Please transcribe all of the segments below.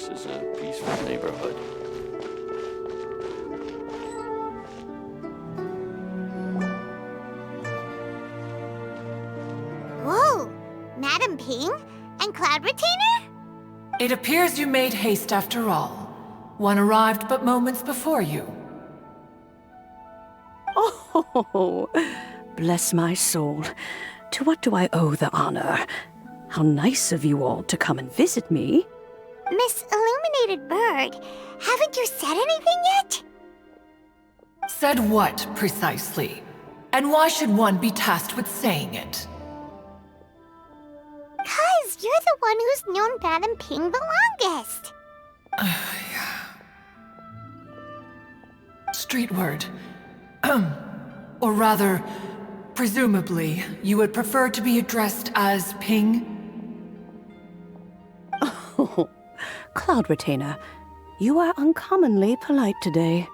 This is a peaceful neighborhood. Whoa! Madam Ping? And Cloud Retainer? It appears you made haste after all. One arrived but moments before you. Oh, bless my soul. To what do I owe the honor? How nice of you all to come and visit me. Miss Illuminated Bird, haven't you said anything yet? Said what, precisely? And why should one be tasked with saying it? 'Cause you're the one who's known Madam Ping the longest. Street word. Or rather, presumably, you would prefer to be addressed as Ping? Oh, Cloud Retainer, you are uncommonly polite today.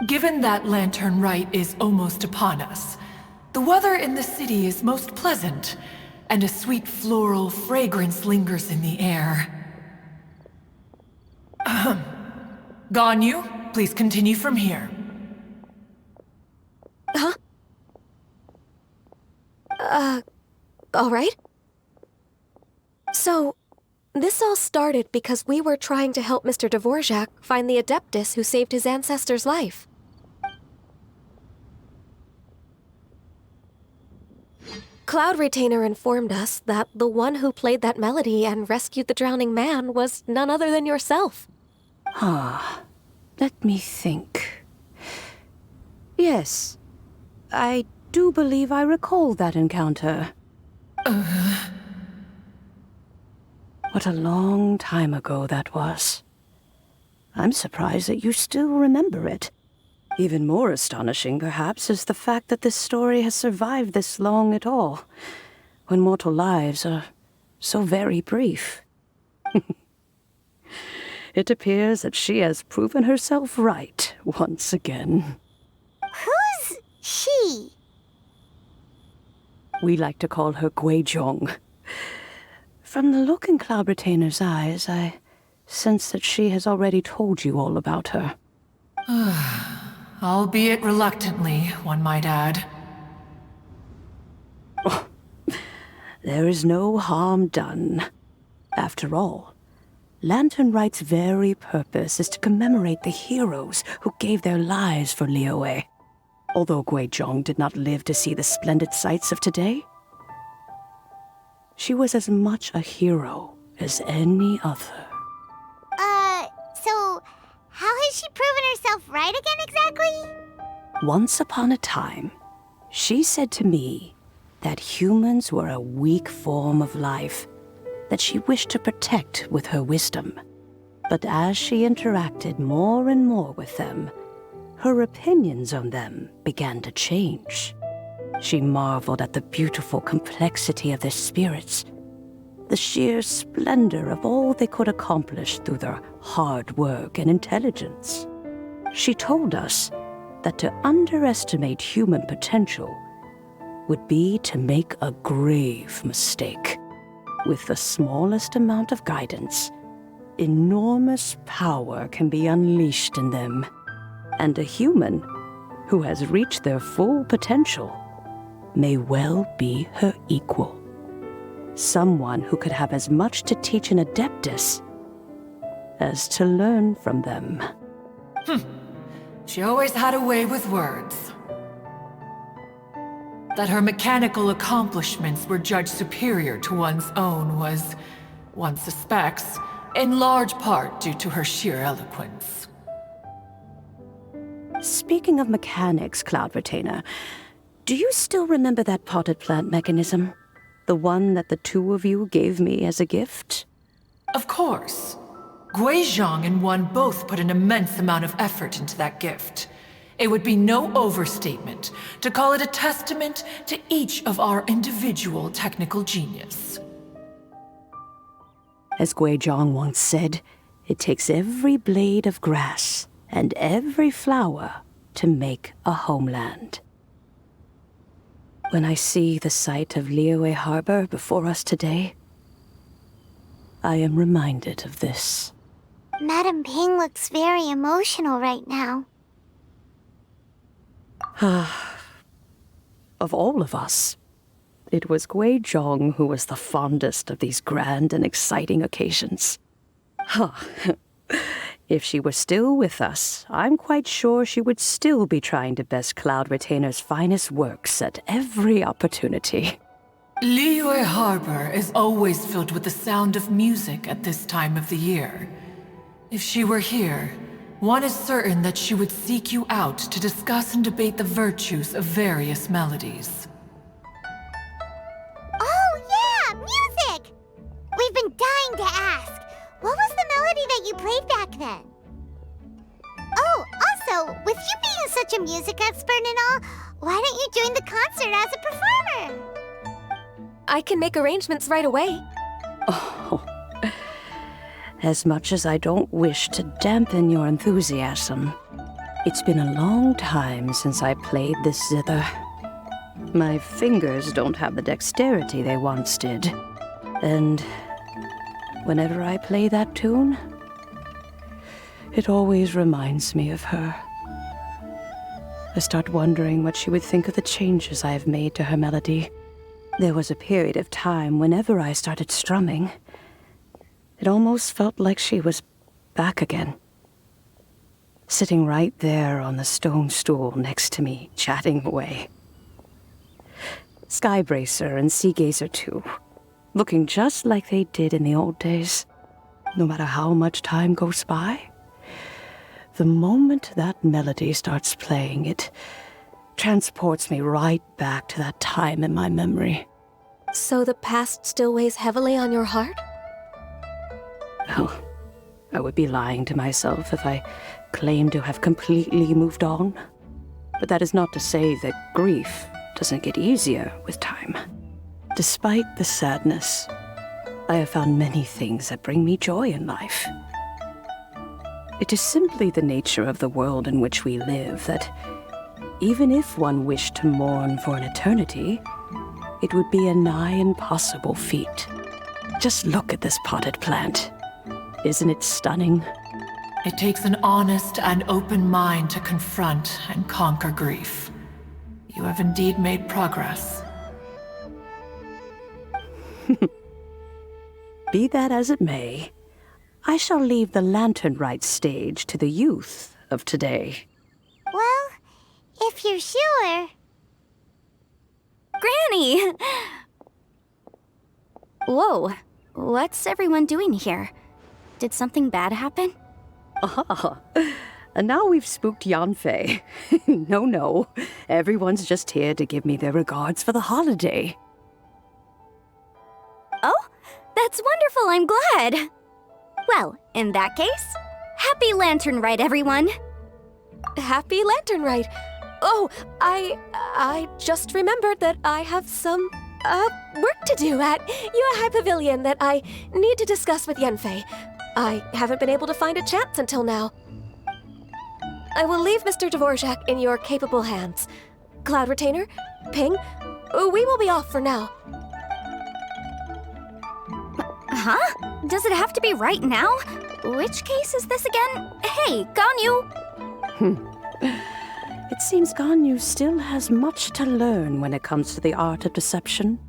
Given that Lantern Rite is almost upon us, the weather in the city is most pleasant, and a sweet floral fragrance lingers in the air. Ganyu, please continue from here. Huh? All right. So, this all started because we were trying to help Mr. Dvorak find the Adeptus who saved his ancestor's life. Cloud Retainer informed us that the one who played that melody and rescued the drowning man was none other than yourself. Let me think. Yes, I do believe I recall that encounter. What a long time ago that was. I'm surprised that you still remember it. Even more astonishing, perhaps, is the fact that this story has survived this long at all, when mortal lives are so very brief. It appears that she has proven herself right once again. Who's she? We like to call her Guizhong. From the look in Cloud Retainer's eyes, I sense that she has already told you all about her. Albeit reluctantly, one might add. Oh, there is no harm done. After all, Lantern Rite's very purpose is to commemorate the heroes who gave their lives for Liyue. Although Guizhong did not live to see the splendid sights of today, she was as much a hero as any other. So how has she proven herself right again exactly? Once upon a time, she said to me that humans were a weak form of life that she wished to protect with her wisdom. But as she interacted more and more with them, her opinions on them began to change. She marveled at the beautiful complexity of their spirits, the sheer splendor of all they could accomplish through their hard work and intelligence. She told us that to underestimate human potential would be to make a grave mistake. With the smallest amount of guidance, enormous power can be unleashed in them. And a human who has reached their full potential may well be her equal. Someone who could have as much to teach an Adeptus as to learn from them. She always had a way with words. That her mechanical accomplishments were judged superior to one's own was, one suspects, in large part due to her sheer eloquence. Speaking of mechanics, Cloud Retainer, do you still remember that potted plant mechanism? The one that the two of you gave me as a gift? Of course. Guizhong and one both put an immense amount of effort into that gift. It would be no overstatement to call it a testament to each of our individual technical genius. As Guizhong once said, it takes every blade of grass and every flower to make a homeland. when I see the sight of Liyue Harbor before us today, I am reminded of this. Madam Ping looks very emotional right now. Of all of us, it was Guizhong who was the fondest of these grand and exciting occasions. If she were still with us, I'm quite sure she would still be trying to best Cloud Retainer's finest works at every opportunity. Liyue Harbor is always filled with the sound of music at this time of the year. If she were here, one is certain that she would seek you out to discuss and debate the virtues of various melodies. Oh yeah, music! We've been dying to ask. What was the melody that you played back then? Oh, also, with you being such a music expert and all, why don't you join the concert as a performer? I can make arrangements right away. Oh, as much as I don't wish to dampen your enthusiasm, it's been a long time since I played this zither. My fingers don't have the dexterity they once did, and whenever I play that tune, it always reminds me of her. I start wondering what she would think of the changes I have made to her melody. There was a period of time whenever I started strumming, it almost felt like she was back again. Sitting right there on the stone stool next to me, chatting away. Skybracer and Seagazer too, looking just like they did in the old days. No matter how much time goes by, the moment that melody starts playing, it transports me right back to that time in my memory. So the past still weighs heavily on your heart? Well, I would be lying to myself if I claimed to have completely moved on. But that is not to say that grief doesn't get easier with time. Despite the sadness, I have found many things that bring me joy in life. It is simply the nature of the world in which we live that even if one wished to mourn for an eternity, it would be a nigh impossible feat. Just look at this potted plant. Isn't it stunning? It takes an honest and open mind to confront and conquer grief. You have indeed made progress. Be that as it may, I shall leave the lantern rite stage to the youth of today. Well, if you're sure. Granny! Whoa, what's everyone doing here? Did something bad happen? Ah, and now we've spooked Yanfei. No, everyone's just here to give me their regards for the holiday. Oh, that's wonderful, I'm glad. Well, in that case, happy Lantern Rite, everyone. Happy Lantern Rite. Oh, I just remembered that I have some, work to do at Yuehai Pavilion that I need to discuss with Yanfei. I haven't been able to find a chance until now. I will leave Mr. Dvorak in your capable hands. Cloud Retainer, Ping, we will be off for now. Huh? Does it have to be right now? Which case is this again? Hey, Ganyu! It seems Ganyu still has much to learn when it comes to the art of deception.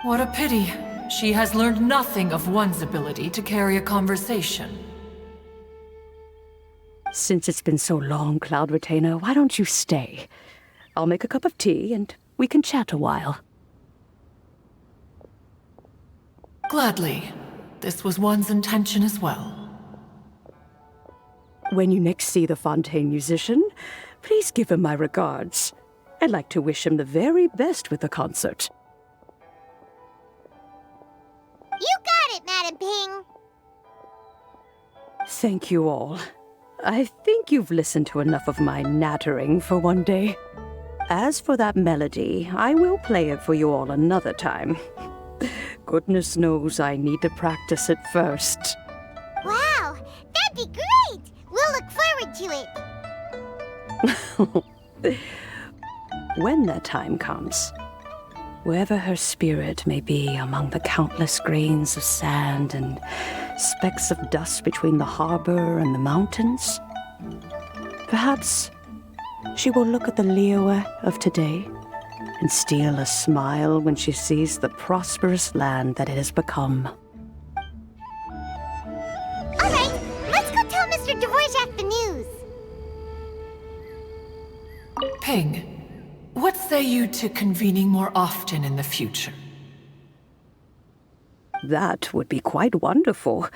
What a pity. She has learned nothing of one's ability to carry a conversation. Since it's been so long, Cloud Retainer, why don't you stay? I'll make a cup of tea and we can chat a while. Gladly. This was one's intention as well. When you next see the Fontaine musician, please give him my regards. I'd like to wish him the very best with the concert. You got it, Madam Ping. Thank you all. I think you've listened to enough of my nattering for one day. As for that melody, I will play it for you all another time. Goodness knows I need to practice it first. Wow, that'd be great. We'll look forward to it. When that time comes, Wherever her spirit may be among the countless grains of sand and specks of dust between the harbor and the mountains, perhaps she will look at the Liyue of today and steal a smile when she sees the prosperous land that it has become. All right, let's go tell Mr. Dvorak the news. Ping, what say you to convening more often in the future? That would be quite wonderful.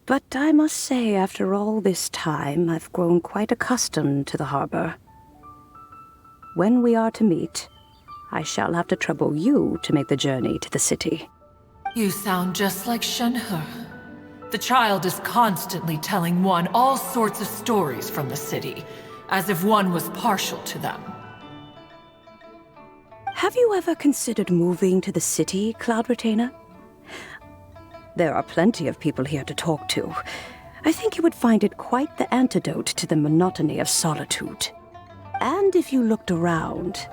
But I must say, after all this time, I've grown quite accustomed to the harbor. When we are to meet, I shall have to trouble you to make the journey to the city. You sound just like Shenhe. The child is constantly telling one all sorts of stories from the city, as if one was partial to them. Have you ever considered moving to the city, Cloud Retainer? There are plenty of people here to talk to. I think you would find it quite the antidote to the monotony of solitude. And if you looked around,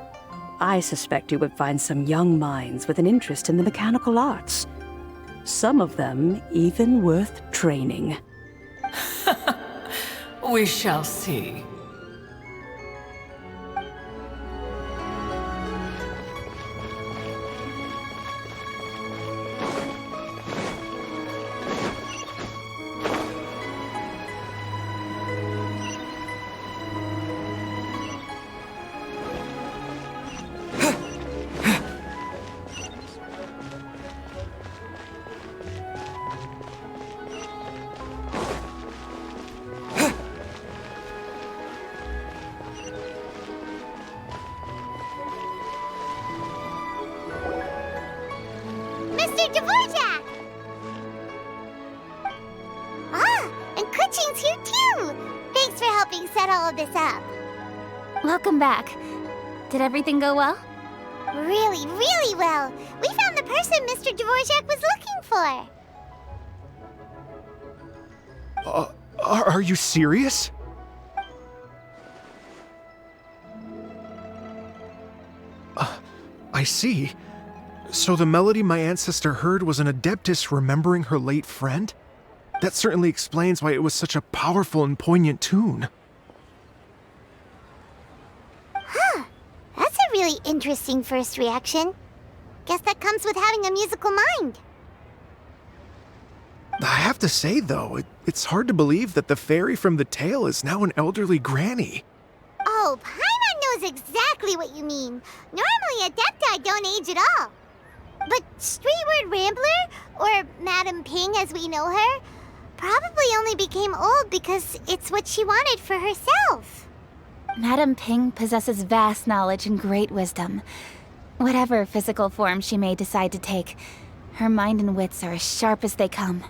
I suspect you would find some young minds with an interest in the mechanical arts. Some of them even worth training. We shall see. Mr. Dvorak! Ah, and Kuchin's here too! Thanks for helping set all of this up. Welcome back. Did everything go well? Really, really well. We found the person Mr. Dvorak was looking for. Are you serious? I see. So the melody my ancestor heard was an adeptus remembering her late friend? That certainly explains why it was such a powerful and poignant tune. Huh. That's a really interesting first reaction. Guess that comes with having a musical mind. I have to say, though, it's hard to believe that the fairy from the tale is now an elderly granny. Oh, Paimon knows exactly what you mean. Normally, Adepti don't age at all. But Streetward Rambler, or Madam Ping as we know her, probably only became old because it's what she wanted for herself. Madame Ping possesses vast knowledge and great wisdom. Whatever physical form she may decide to take, her mind and wits are as sharp as they come.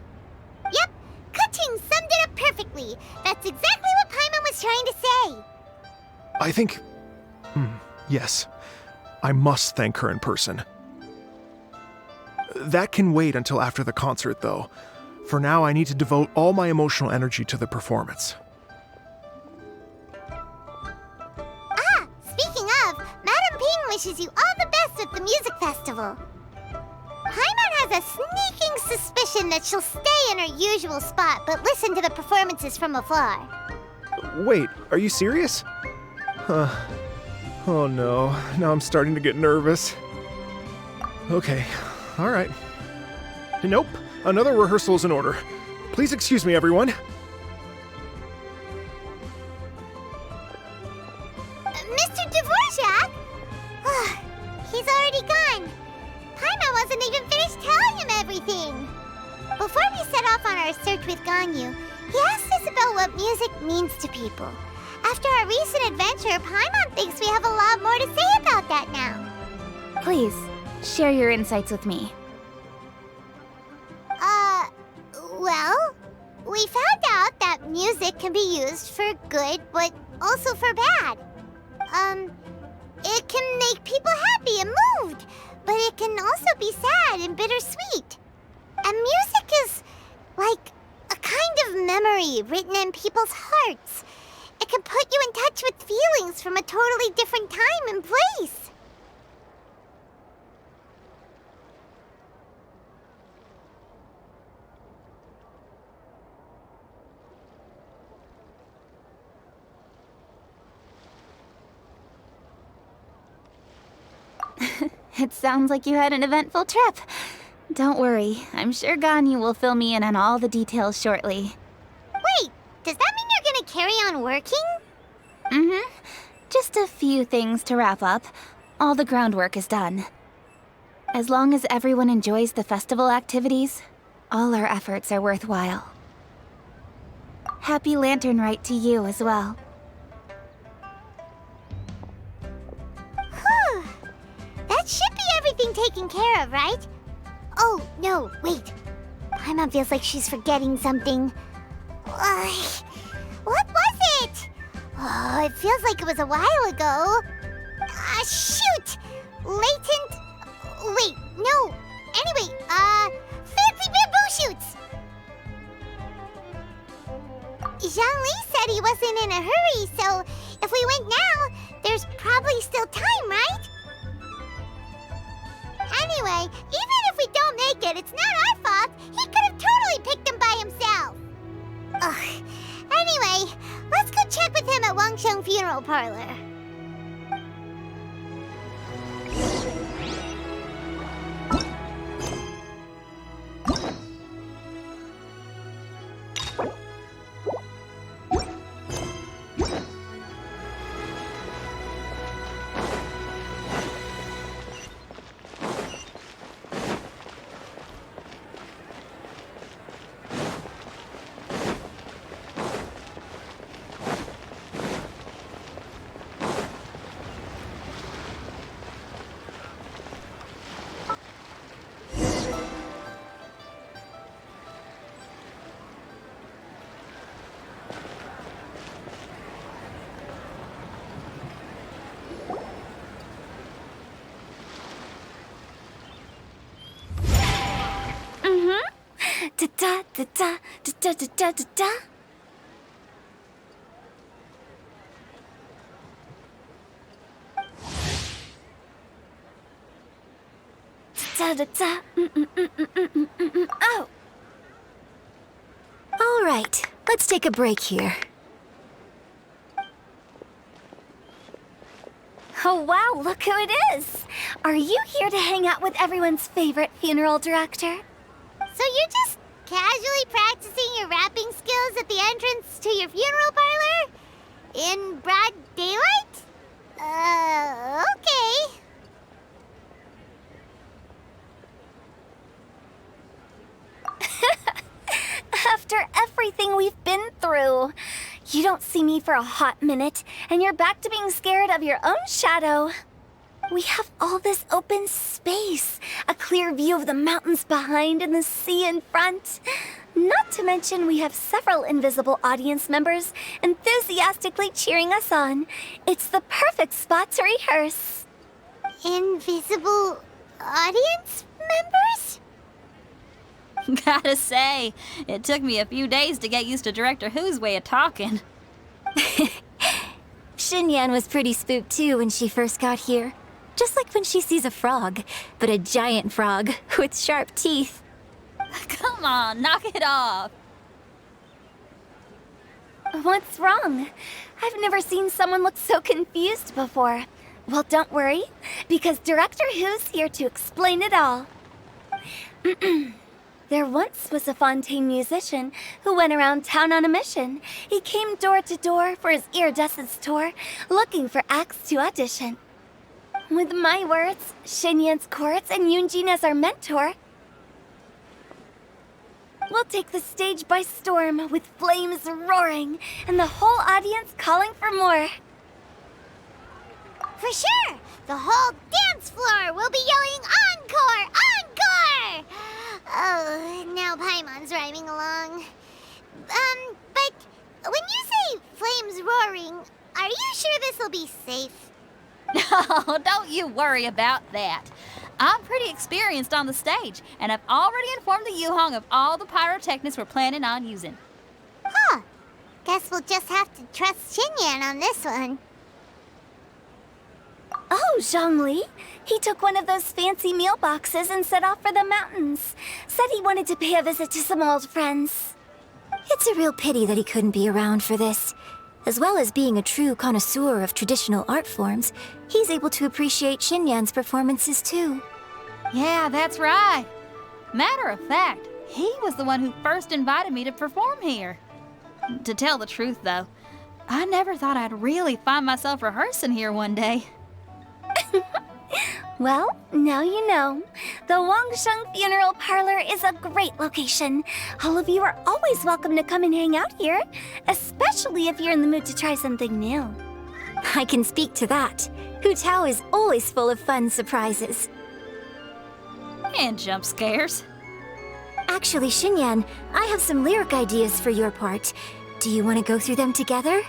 Yep, Kuching summed it up perfectly. That's exactly what Paimon was trying to say. I think... yes. I must thank her in person. That can wait until after the concert, though. For now, I need to devote all my emotional energy to the performance. Ah, speaking of, Madam Ping wishes you all the best at the music festival. Paimon has a sneaking suspicion that she'll stay in her usual spot but listen to the performances from afar. Wait, are you serious? Oh no, now I'm starting to get nervous. Okay, alright. Nope, another rehearsal is in order. Please excuse me, everyone. Mr. Dvorak? He's already gone. Paimon wasn't even finished telling him everything. Before we set off on our search with Ganyu, he asked us about what music means to people. After our recent adventure, Paimon thinks we have a lot more to say about that now. Please, share your insights with me. Well, we found out that music can be used for good, but also for bad. It can make people happy and moved, but it can also be sad and bittersweet. And music is like a kind of memory written in people's hearts. It can put you in touch with feelings from a totally different time and place. It sounds like you had an eventful trip. Don't worry, I'm sure Ganyu will fill me in on all the details shortly. Wait, does that mean you're gonna carry on working? Mm-hmm. Just a few things to wrap up. All the groundwork is done. As long as everyone enjoys the festival activities, all our efforts are worthwhile. Happy Lantern Rite to you as well. Whew. That should be everything taken care of, right? Oh, no, wait. Paimon feels like she's forgetting something. What was it? Oh, it feels like it was a while ago. Ah, shoot! Latent... Wait, no. Anyway, fancy bamboo shoots! Zhongli said he wasn't in a hurry, so if we went now, there's probably still time, right? Anyway, even if we don't make it, it's not our fault. He could have totally picked them by himself. Ugh. Anyway, let's go check with him at Wangsheng Funeral Parlor. Da da da da da da da da da. Da da da. Oh. All right, let's take a break here. Oh wow, look who it is! Are you here to hang out with everyone's favorite funeral director? So you're just casually practicing your rapping skills at the entrance to your funeral parlor? In broad daylight? Okay. After everything we've been through, you don't see me for a hot minute, and you're back to being scared of your own shadow. We have all this open space, a clear view of the mountains behind and the sea in front. Not to mention we have several invisible audience members enthusiastically cheering us on. It's the perfect spot to rehearse. Invisible audience members? Gotta say, it took me a few days to get used to Director Who's way of talking. Xinyan was pretty spooked too when she first got here. Just like when she sees a frog, but a giant frog with sharp teeth. Come on, knock it off. What's wrong? I've never seen someone look so confused before. Well, don't worry, because Director Who's here to explain it all. There once was a Fontaine musician who went around town on a mission. He came door to door for his iridescence tour, looking for acts to audition. With my words, Xinyan's chords, and Yunjin as our mentor, we'll take the stage by storm with flames roaring and the whole audience calling for more. For sure! The whole dance floor will be yelling encore! Encore! Oh, now Paimon's rhyming along. But when you say flames roaring, are you sure this'll be safe? No, don't you worry about that. I'm pretty experienced on the stage, and I've already informed the Yuhong of all the pyrotechnics we're planning on using. Huh. Guess we'll just have to trust Xinyan on this one. Oh, Zhongli. He took one of those fancy meal boxes and set off for the mountains. Said he wanted to pay a visit to some old friends. It's a real pity that he couldn't be around for this. As well as being a true connoisseur of traditional art forms, he's able to appreciate Xinyan's performances too. Yeah, that's right. Matter of fact, he was the one who first invited me to perform here. To tell the truth, though, I never thought I'd really find myself rehearsing here one day. Well, now you know. The Wangsheng Funeral Parlor is a great location. All of you are always welcome to come and hang out here, especially if you're in the mood to try something new. I can speak to that. Hu Tao is always full of fun surprises. And jump scares. Actually, Xinyan, I have some lyric ideas for your part. Do you want to go through them together?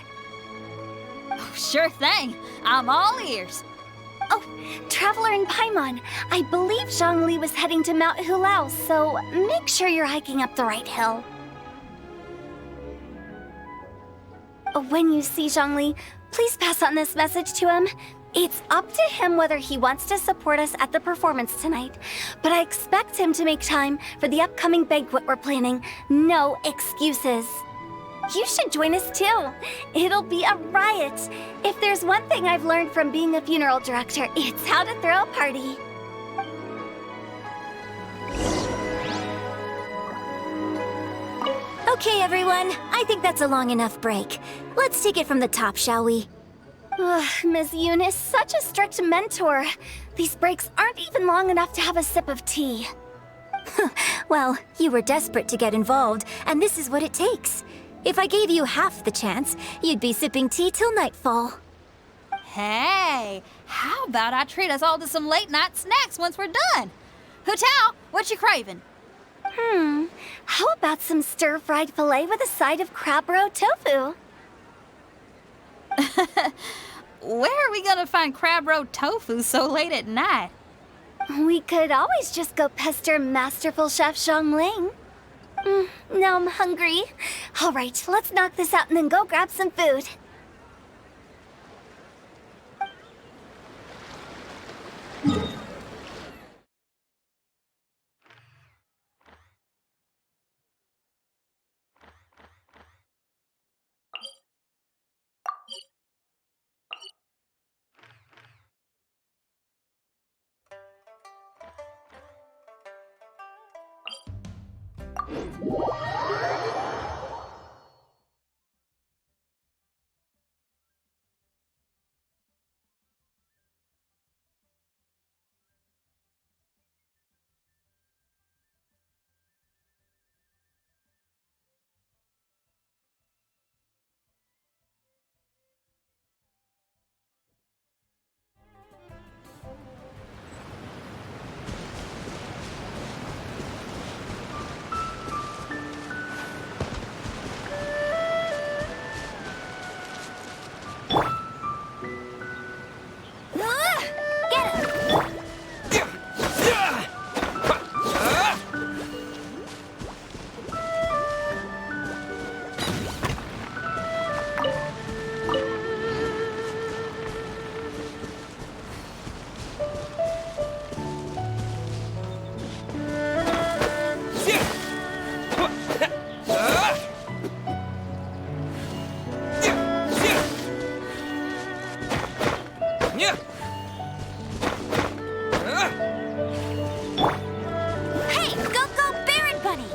Oh, sure thing. I'm all ears. Oh, Traveler in Paimon, I believe Zhongli was heading to Mount Hulao, so make sure you're hiking up the right hill. When you see Zhongli, please pass on this message to him. It's up to him whether he wants to support us at the performance tonight, but I expect him to make time for the upcoming banquet we're planning. No excuses. You should join us too. It'll be a riot. If there's one thing I've learned from being a funeral director, it's how to throw a party. Okay, everyone. I think that's a long enough break. Let's take it from the top, shall we? Ms. Eunice, such a strict mentor. These breaks aren't even long enough to have a sip of tea. Well, you were desperate to get involved, and this is what it takes. If I gave you half the chance, you'd be sipping tea till nightfall. Hey, how about I treat us all to some late-night snacks once we're done? Hu Tao, what you craving? How about some stir-fried filet with a side of crab roe tofu? Where are we gonna find crab roe tofu so late at night? We could always just go pester masterful chef Zhongling. Now I'm hungry. All right, let's knock this out and then go grab some food. Hey, go, Baron Bunny!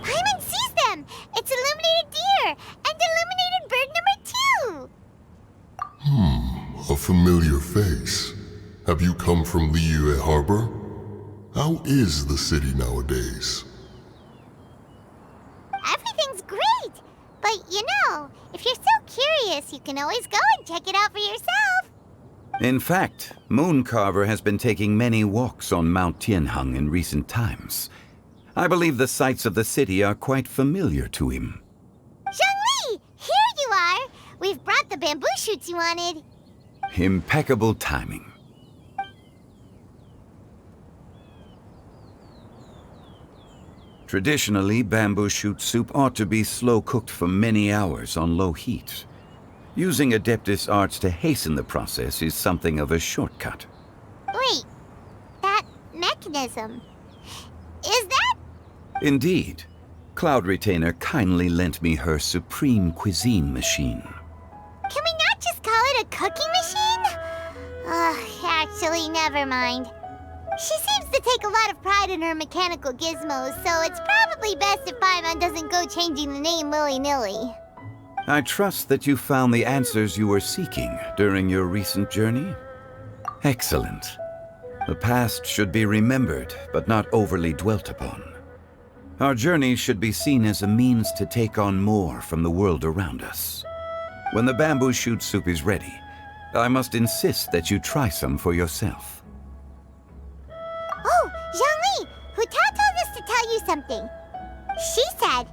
Paimon sees them! It's illuminated deer! And illuminated bird number 2! A familiar face. Have you come from Liyue Harbor? How is the city nowadays? Everything's great! But you know, if you're so curious, you can always go and check it out for yourself! In fact, Mooncarver has been taking many walks on Mount Tianheng in recent times. I believe the sights of the city are quite familiar to him. Zhongli! Here you are! We've brought the bamboo shoots you wanted. Impeccable timing. Traditionally, bamboo shoot soup ought to be slow-cooked for many hours on low heat. Using Adeptus arts to hasten the process is something of a shortcut. Wait, that mechanism, is that? Indeed. Cloud Retainer kindly lent me her supreme cuisine machine. Can we not just call it a cooking machine? Actually, never mind. She seems to take a lot of pride in her mechanical gizmos, so it's probably best if Paimon doesn't go changing the name willy-nilly. I trust that you found the answers you were seeking during your recent journey? Excellent. The past should be remembered, but not overly dwelt upon. Our journey should be seen as a means to take on more from the world around us. When the bamboo shoot soup is ready, I must insist that you try some for yourself. Oh, Zhangli, Huta told us to tell you something. She said,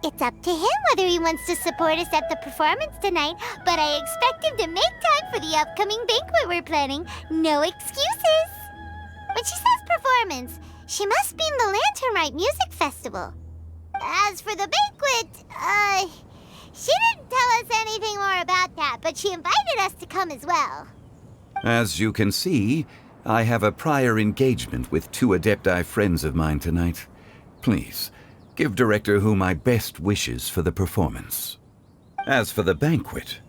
it's up to him whether he wants to support us at the performance tonight, but I expect him to make time for the upcoming banquet we're planning. No excuses. When she says performance, she must mean the Lantern Rite Music Festival. As for the banquet, she didn't tell us anything more about that, but she invited us to come as well. As you can see, I have a prior engagement with 2 Adepti friends of mine tonight. Please, give Director Hu my best wishes for the performance. As for the banquet,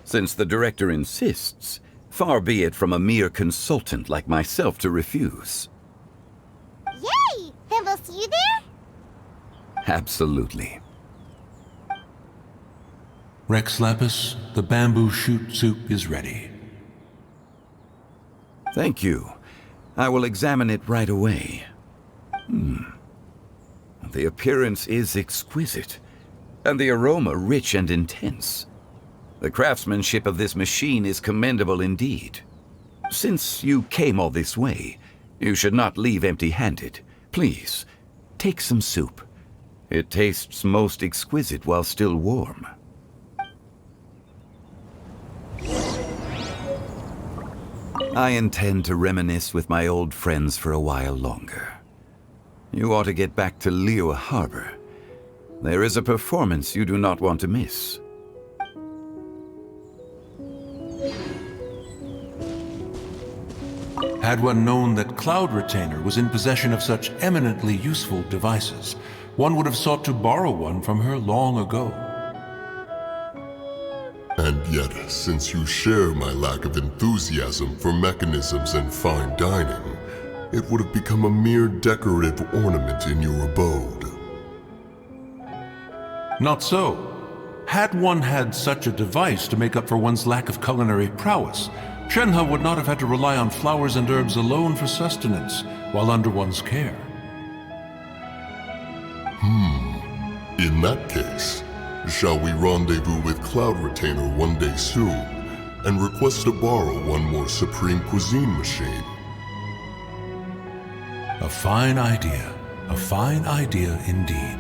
since the Director insists, far be it from a mere consultant like myself to refuse. Yay! Then we'll see you there? Absolutely. Rex Lapis, the bamboo shoot soup is ready. Thank you. I will examine it right away. The appearance is exquisite, and the aroma rich and intense. The craftsmanship of this machine is commendable indeed. Since you came all this way, you should not leave empty-handed. Please, take some soup. It tastes most exquisite while still warm. I intend to reminisce with my old friends for a while longer. You ought to get back to Liyue Harbor. There is a performance you do not want to miss. Had one known that Cloud Retainer was in possession of such eminently useful devices, one would have sought to borrow one from her long ago. And yet, since you share my lack of enthusiasm for mechanisms and fine dining, it would have become a mere decorative ornament in your abode. Not so. Had one had such a device to make up for one's lack of culinary prowess, Shenhe would not have had to rely on flowers and herbs alone for sustenance while under one's care. In that case, shall we rendezvous with Cloud Retainer one day soon, and request to borrow one more Supreme Cuisine machine? A fine idea. A fine idea indeed.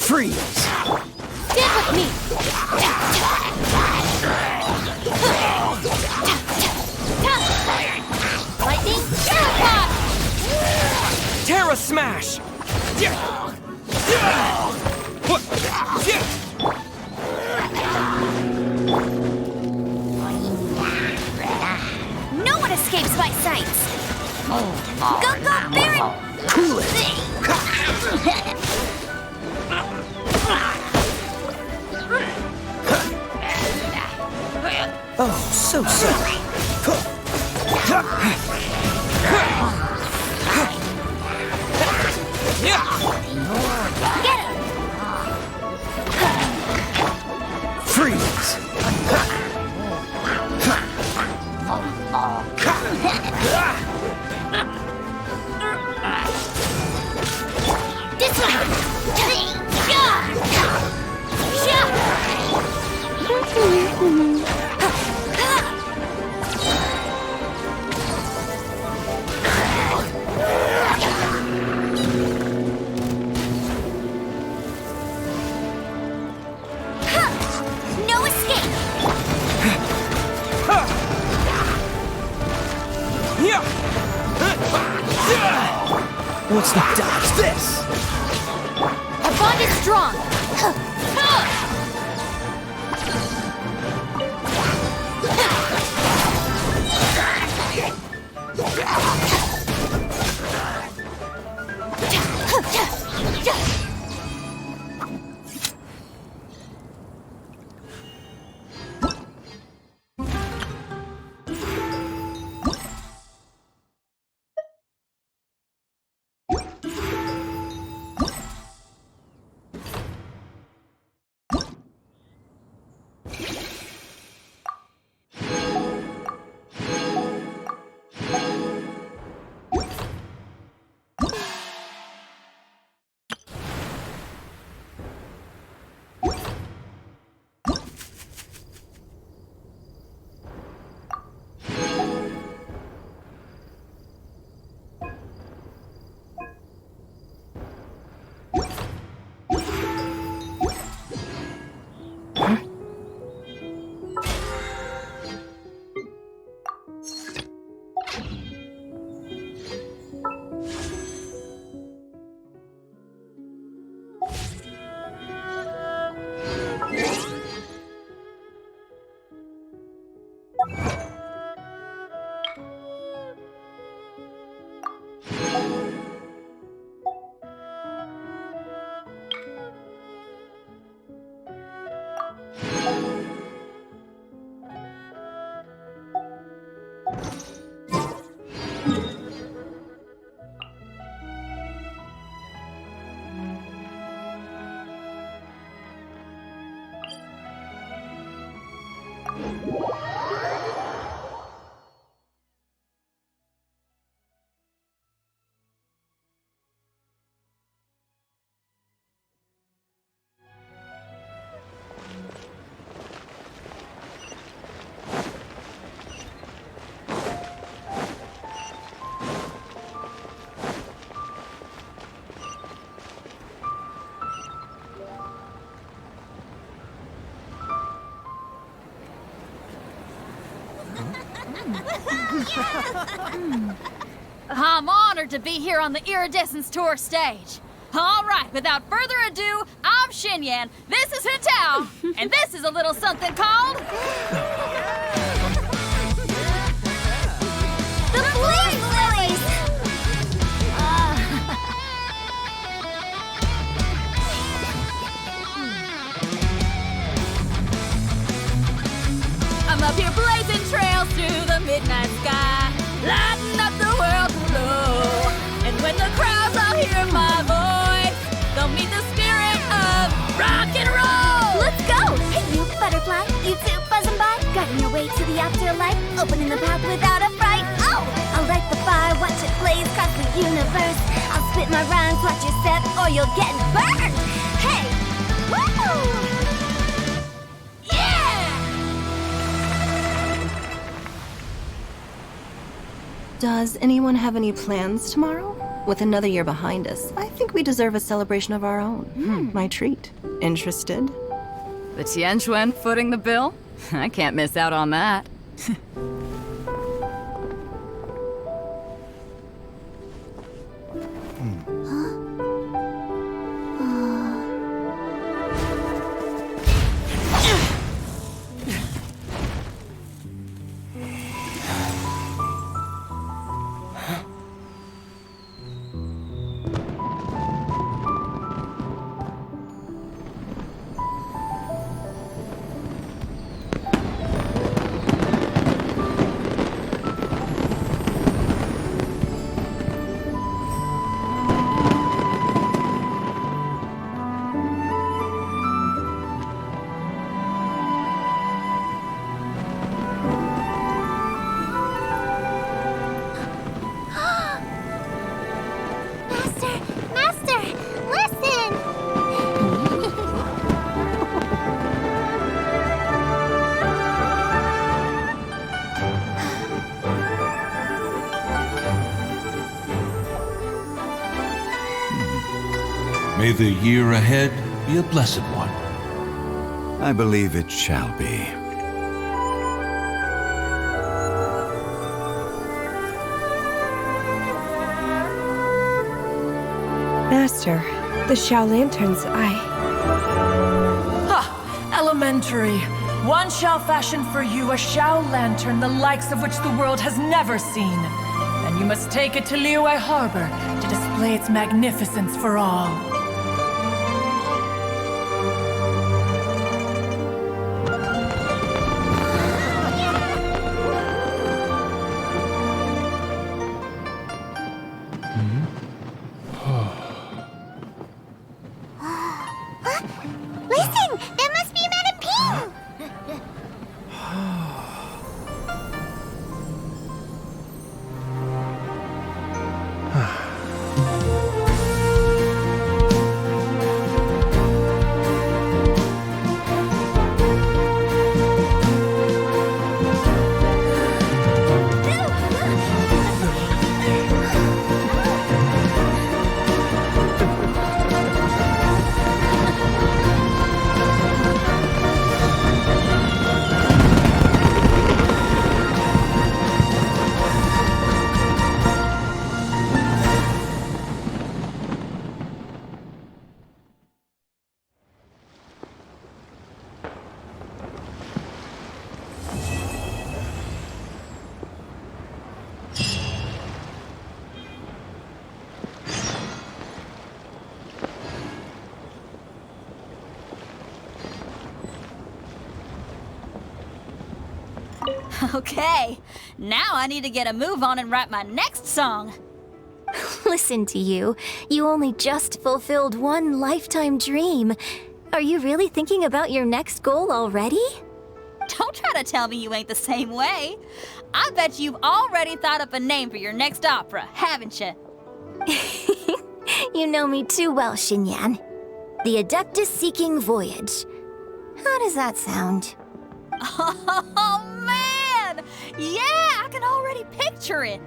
Freeze! Stand with me! Lightning jackpot! Terra Smash! No one escapes my sights! Go, go, Baron! Cool it! Oh, so sorry. Get him! Freeze! This No escape! Let's not dodge this! Our bond is strong! I'm honored to be here on the Iridescence Tour stage. All right, without further ado, I'm Xinyan, this is Hetao, and this is a little something called... The Blaze Lilies! I'm up here blazing trails through the midnight sky, lighting up the world below. And when the crowds all hear my voice, they'll meet the spirit of rock and roll. Let's go! Hey, you butterfly, you two buzzing by, guiding your way to the afterlife, opening the path without a fright. Oh! I'll light the fire, watch it blaze across the universe. I'll spit my rhymes, watch you set, or you'll get burned. Hey! Woo! Does anyone have any plans tomorrow? With another year behind us, I think we deserve a celebration of our own. My treat. Interested? The Tianquan footing the bill? I can't miss out on that. May the year ahead be a blessed one. I believe it shall be. Master, the Xiao lanterns, Elementary. One shall fashion for you a Xiao lantern the likes of which the world has never seen. And you must take it to Liyue Harbor to display its magnificence for all. Listen! That must be Madame Ping! Okay, now I need to get a move on and write my next song. Listen to you. You only just fulfilled one lifetime dream. Are you really thinking about your next goal already? Don't try to tell me you ain't the same way. I bet you've already thought up a name for your next opera, haven't you? You know me too well, Xinyan. The Adeptus Seeking Voyage. How does that sound? Oh, man! Yeah, I can already picture it.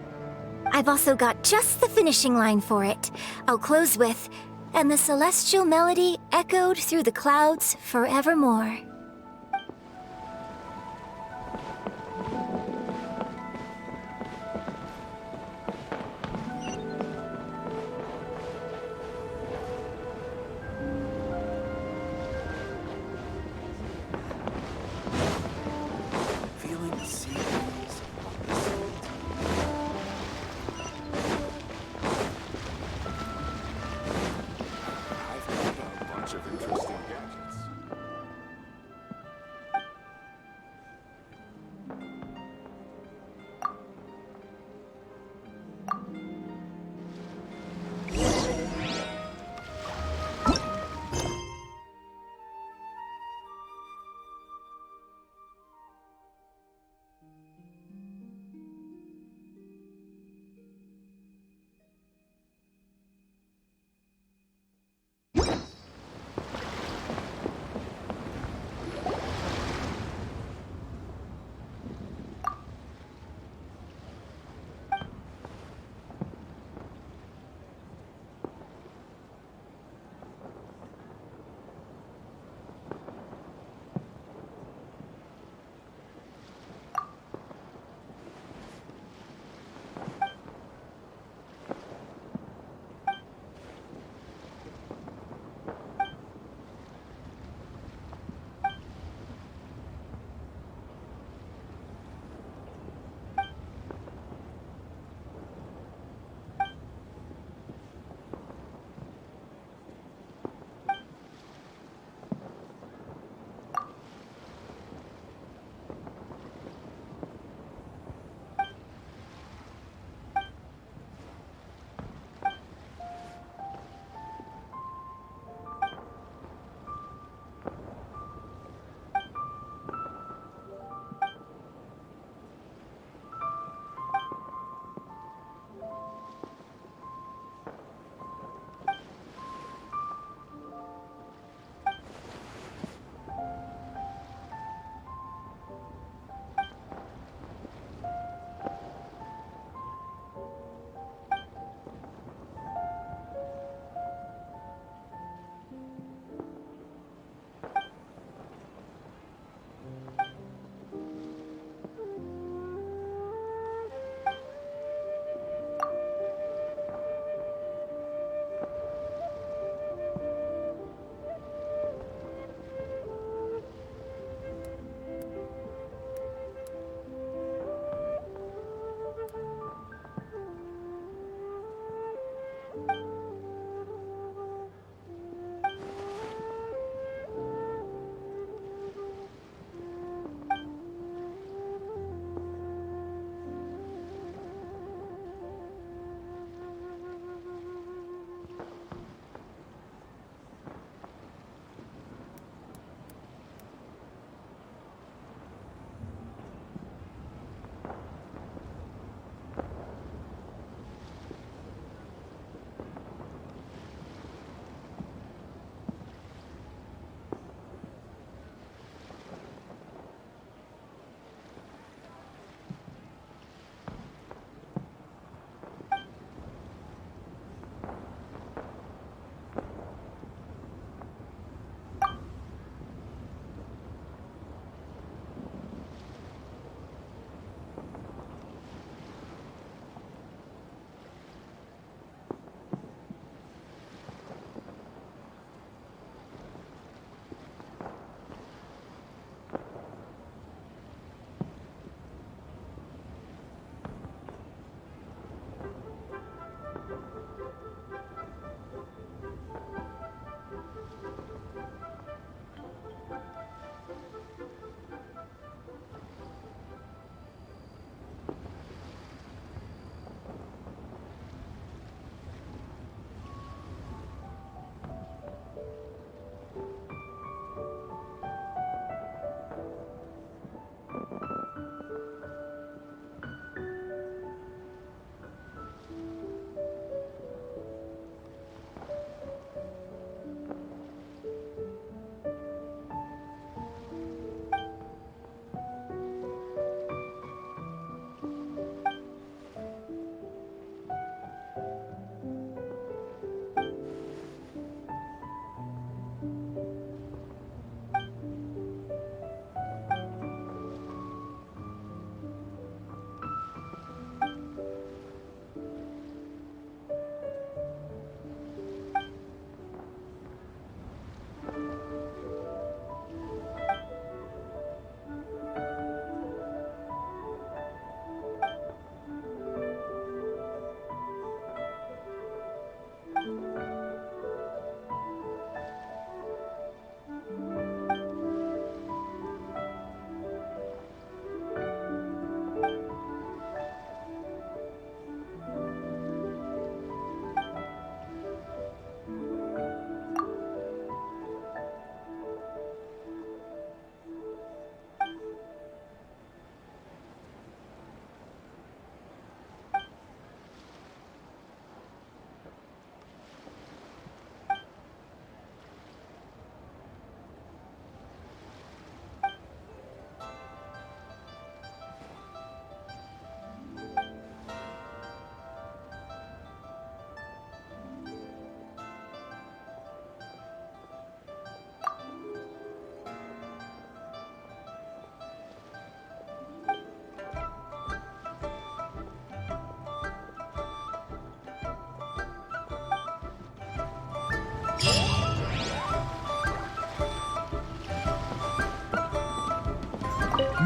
I've also got just the finishing line for it. I'll close with, "And the celestial melody echoed through the clouds forevermore." Feeling the sea breeze on the sand. I've got a bunch of interesting gadgets.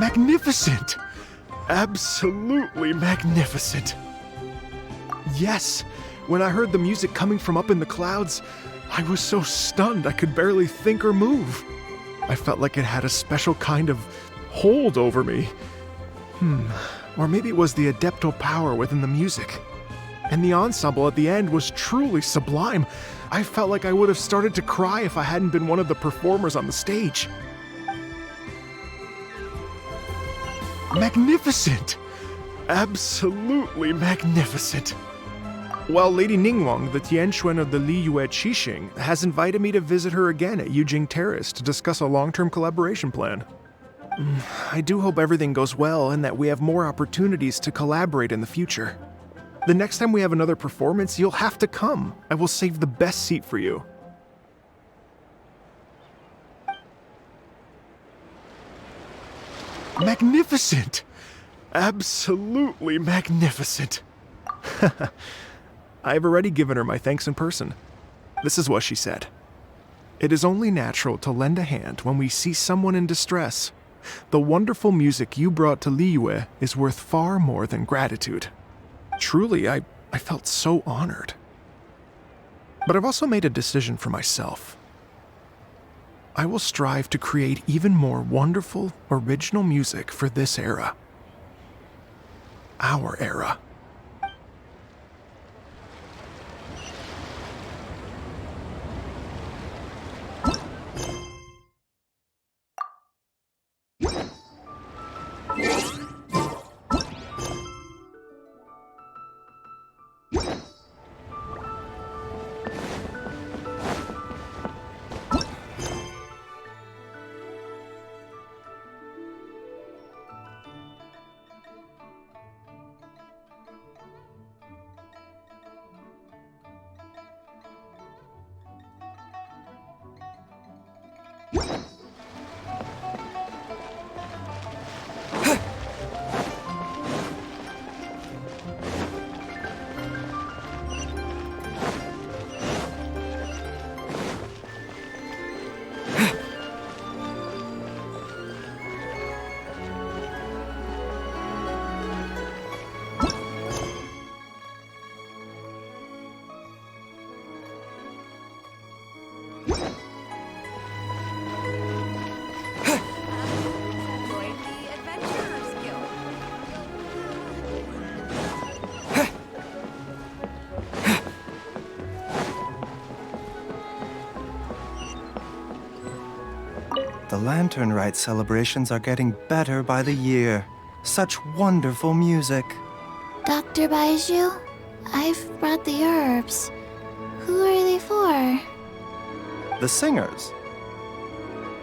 Magnificent! Absolutely magnificent. Yes, when I heard the music coming from up in the clouds, I was so stunned I could barely think or move. I felt like it had a special kind of hold over me. Or maybe it was the adeptal power within the music. And the ensemble at the end was truly sublime. I felt like I would have started to cry if I hadn't been one of the performers on the stage. Magnificent! Absolutely magnificent. Well, Lady Ningguang, the Tianquan of the Liyue Qixing, has invited me to visit her again at Yujing Terrace to discuss a long-term collaboration plan. I do hope everything goes well and that we have more opportunities to collaborate in the future. The next time we have another performance, you'll have to come. I will save the best seat for you. Magnificent! Absolutely magnificent. I have already given her my thanks in person. This is what she said. It is only natural to lend a hand when we see someone in distress. The wonderful music you brought to Liyue is worth far more than gratitude. Truly, I felt so honored. But I've also made a decision for myself. I will strive to create even more wonderful, original music for this era. Our era. The Lantern Rite celebrations are getting better by the year. Such wonderful music. Dr. Baiju, I've brought the herbs. Who are they for? The singers.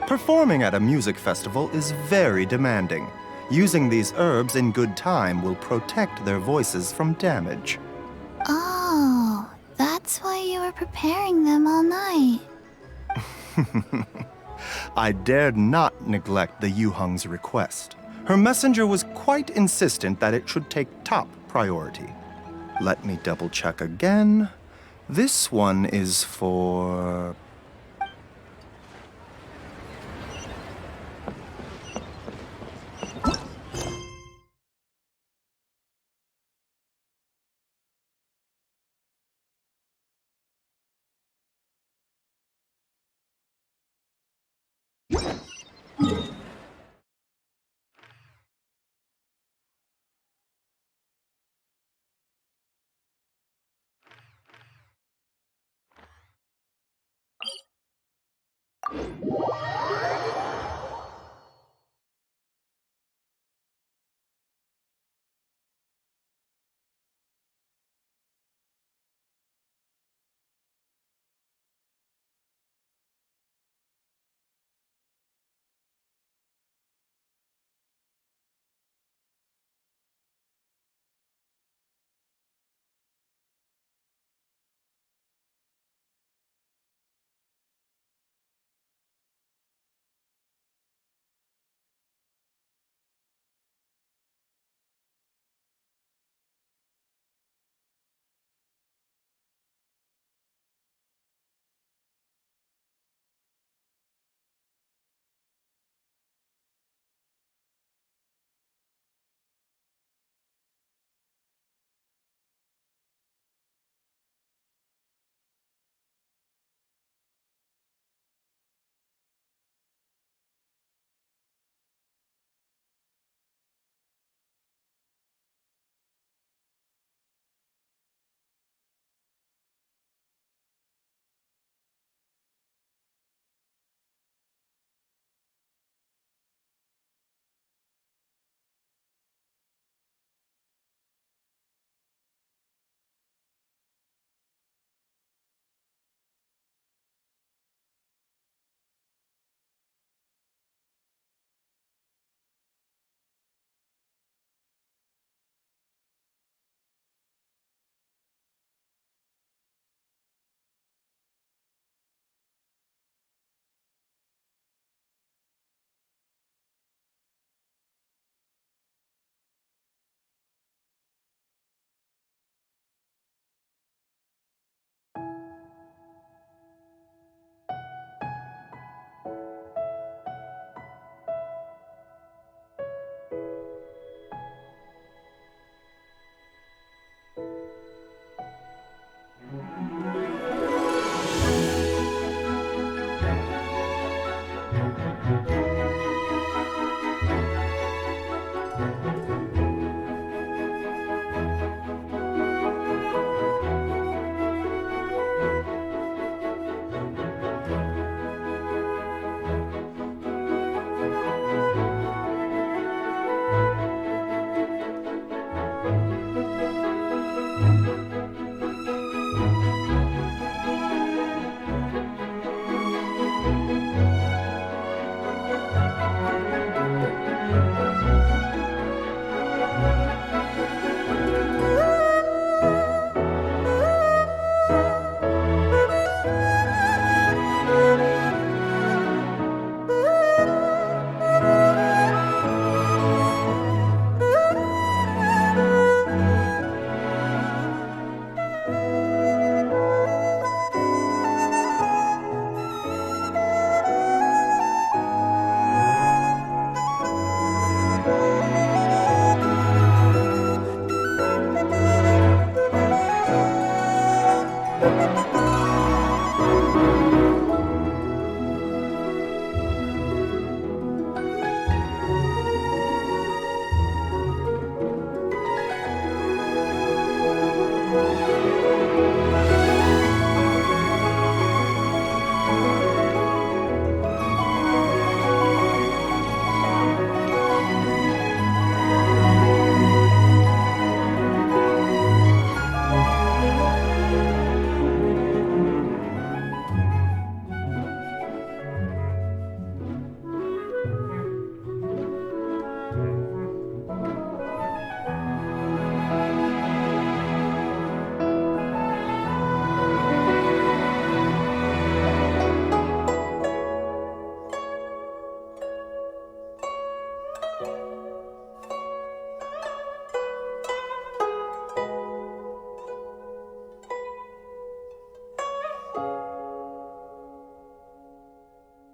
Performing at a music festival is very demanding. Using these herbs in good time will protect their voices from damage. Oh, that's why you were preparing them all night. I dared not neglect the Yuheng's request. Her messenger was quite insistent that it should take top priority. Let me double check again. This one is for